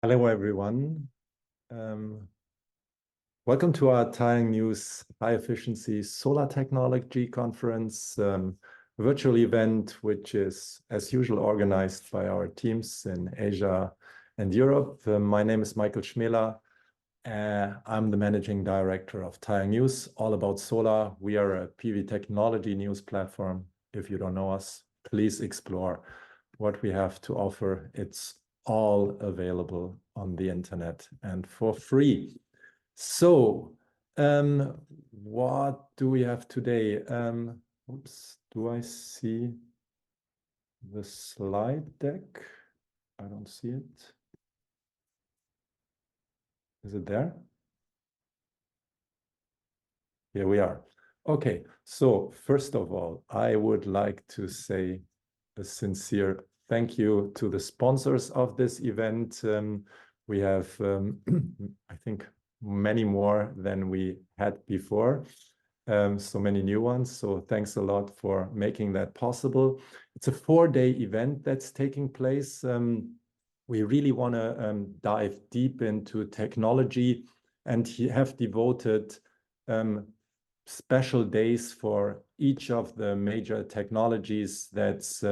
Hello, everyone. Um, Welcome to our TaiyangNews High Efficiency Solar Technology Conference virtual event, which is, as usual, organized by our teams in Asia and Europe. My name is Michael Schmeler. I'm the Managing Director of TaiyangNews, all about solar. We are a PV technology news platform. If you don't know us, please explore what we have to offer. It's all available on the internet and for free. So, what do we have today? Oops, do I see the slide deck? I don't see it. Is it there? Here we are. Okay, so first of all, I would like to say a sincere thank you to the sponsors of this event. We have, I think, many more than we had before. So many new ones. So thanks a lot for making that possible. It's a 4-day event that's taking place. We really want to dive deep into technology and have devoted special days for each of the major technologies that's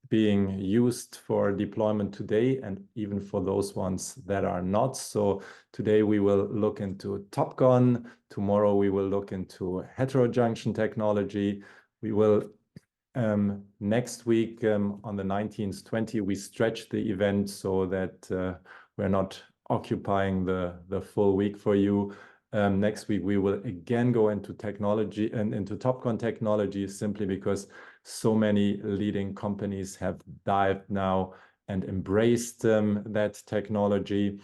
being used for deployment today, and even for those ones that are not. So today we will look into TOPCon. Tomorrow we will look into heterojunction technology. We will next week on the 19th, 20th, we stretch the event so that we're not occupying the full week for you. Next week, we will again go into technology and into TOPCon technology, simply because so many leading companies have dived now and embraced that technology,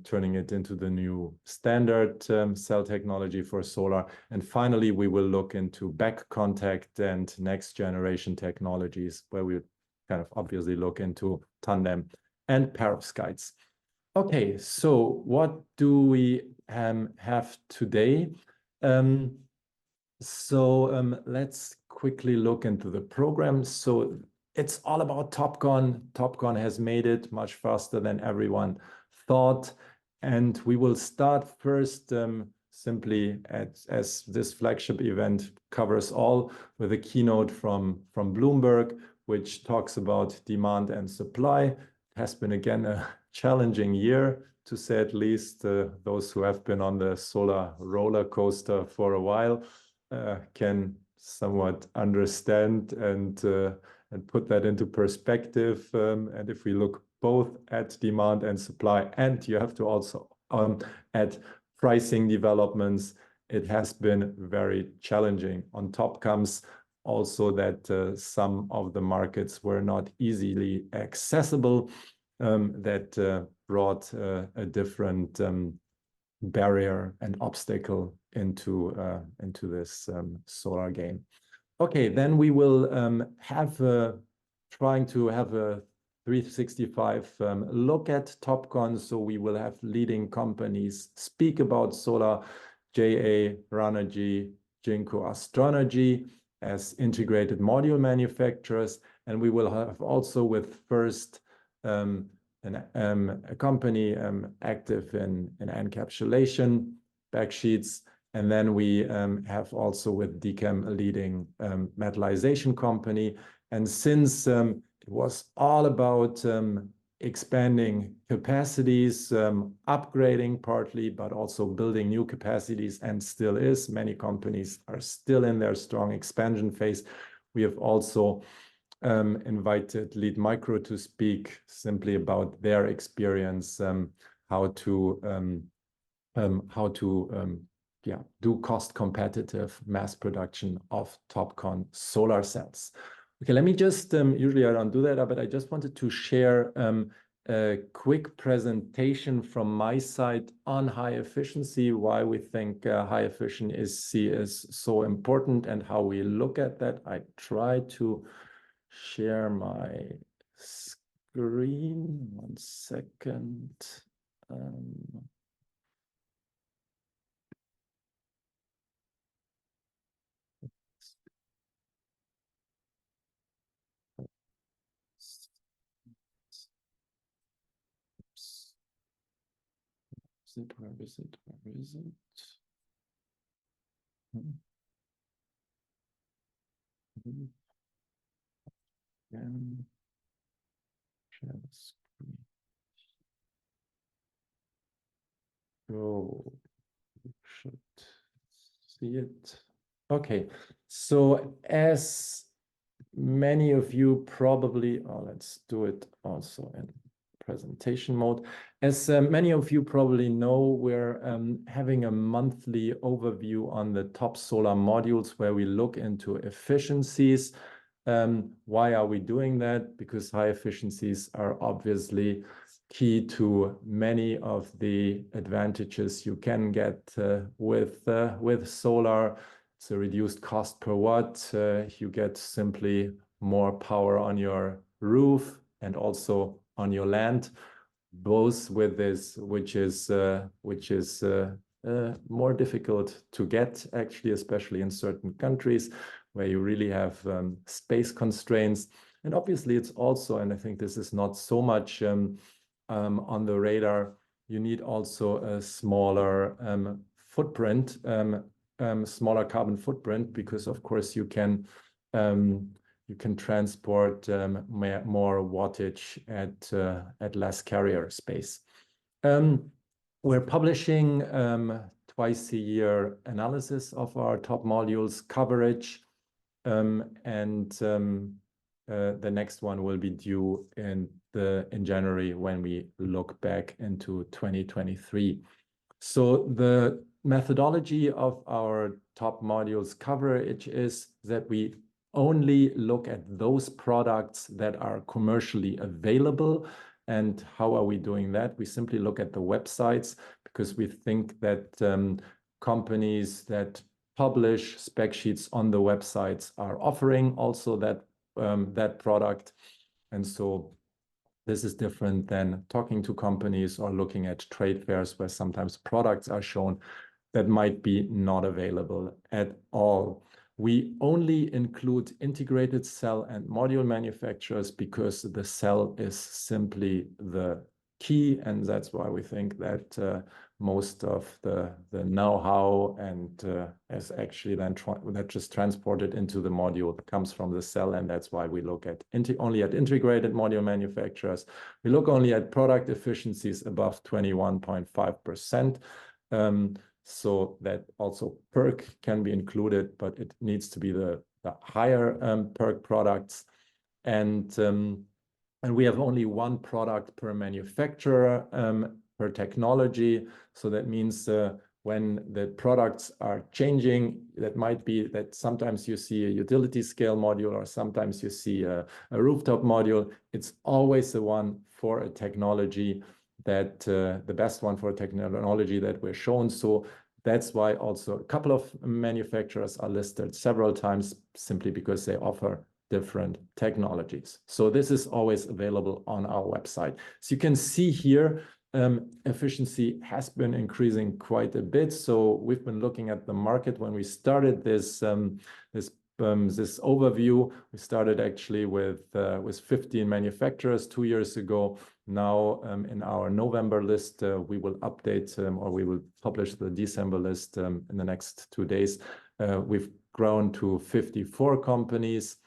turning it into the new standard cell technology for solar. And finally, we will look into back contact and next generation technologies, where we kind of obviously look into tandem and perovskites. Okay, so what do we have today? Let's quickly look into the program. So it's all about TOPCon. TOPCon has made it much faster than everyone thought. And we will start first simply as this flagship event covers all, with a keynote from Bloomberg, which talks about demand and supply. It has been, again, a challenging year, to say at least. Those who have been on the solar roller coaster for a while can somewhat understand and put that into perspective. And if we look both at demand and supply, and you have to also add pricing developments, it has been very challenging. On top comes also that some of the markets were not easily accessible. That brought a different barrier and obstacle into this solar game. Okay, then we will trying to have a 365 look at TOPCon. So we will have leading companies speak about solar: JA, Ranergy, Jinko Astronergy as integrated module manufacturers. And we will have also, with first a company active in encapsulation backsheets. And then we have also with DCAM a leading metallization company. And since it was all about expanding capacities, upgrading partly, but also building new capacities, and still is, many companies are still in their strong expansion phase. We have also invited Lead Micro to speak simply about their experience, how to do cost competitive mass production of TOPCon solar cells. Okay, let me just, usually I don't do that, but I just wanted to share a quick presentation from my side on high efficiency, why we think high efficiency is so important, and how we look at that. I try to share my screen. 1 second. it? Where is it? Where is it? Again, share the screen. Oh, you should see it. Okay, so as many of you probably, let's do it also in presentation mode. As many of you probably know, we're having a monthly overview on the top solar modules where we look into efficiencies. Why are we doing that? Because high efficiencies are obviously key to many of the advantages you can get with solar. It's a reduced cost per watt. You get simply more power on your roof and also on your land, both with this, which is more difficult to get, actually, especially in certain countries where you really have space constraints. And obviously, it's also, and I think this is not so much on the radar, you need also a smaller footprint, smaller carbon footprint, because of course you can transport more wattage at less carrier space. We're publishing twice a year analysis of our top modules coverage, and the next one will be due in January when we look back into 2023. So the methodology of our top modules coverage is that we only look at those products that are commercially available. And how are we doing that? We simply look at the websites, because we think that companies that publish spec sheets on the websites are offering also that product. And so this is different than talking to companies or looking at trade fairs where sometimes products are shown that might be not available at all. We only include integrated cell and module manufacturers because the cell is simply the key, and that's why we think that most of the know-how and is actually then that just transported into the module comes from the cell, and that's why we look at only at integrated module manufacturers. We look only at product efficiencies above 21.5%. So that also PERC can be included, but it needs to be the higher PERC products. And we have only one product per manufacturer, per technology. So that means when the products are changing, that might be that sometimes you see a utility scale module or sometimes you see a rooftop module. It's always the one for a technology that the best one for technology that we're shown. So that's why also a couple of manufacturers are listed several times, simply because they offer different technologies. So this is always available on our website. So you can see here, efficiency has been increasing quite a bit. So we've been looking at the market when we started this overview. We started actually with 15 manufacturers 2 years ago. Now in our November list, we will update or we will publish the December list in the next 2 days. We've grown to 54 companies.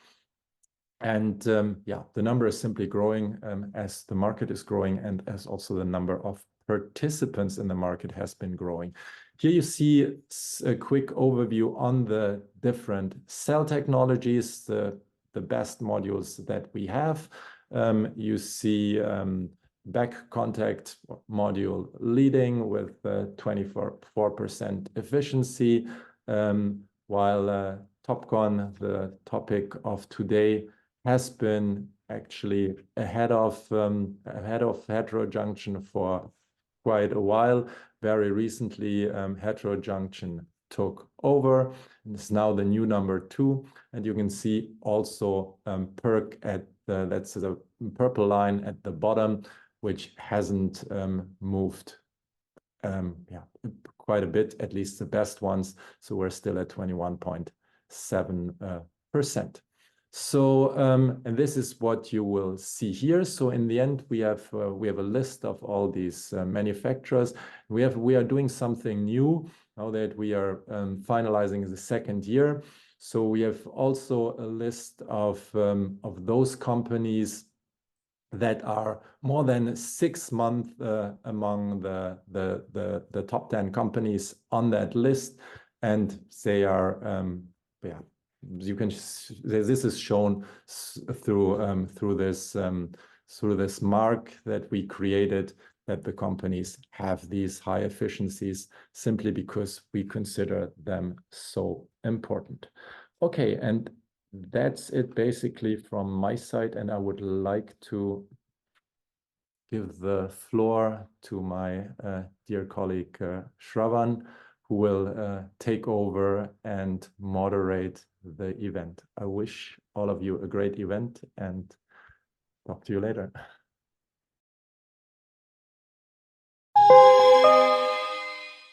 And yeah, the number is simply growing as the market is growing and as also the number of participants in the market has been growing. Here you see a quick overview on the different cell technologies, the best modules that we have. You see back contact module leading with 24% efficiency, while TOPCon, the topic of today, has been actually ahead of heterojunction for quite a while. Very recently, heterojunction took over and is now the new number 2. And you can see also PERC at that's the purple line at the bottom, which hasn't moved quite a bit, at least the best ones. So we're still at 21.7%. So, and this is what you will see here. So in the end, we have a list of all these manufacturers. We are doing something new now that we are finalizing the second year. So we have also a list of those companies that are more than 6 months among the top 10 companies on that list, and they are yeah, you can this is shown through this mark that we created, that the companies have these high efficiencies simply because we consider them so important. Okay, and that's it basically from my side, and I would like to give the floor to my dear colleague Shravan, who will take over and moderate the event. I wish all of you a great event and talk to you later.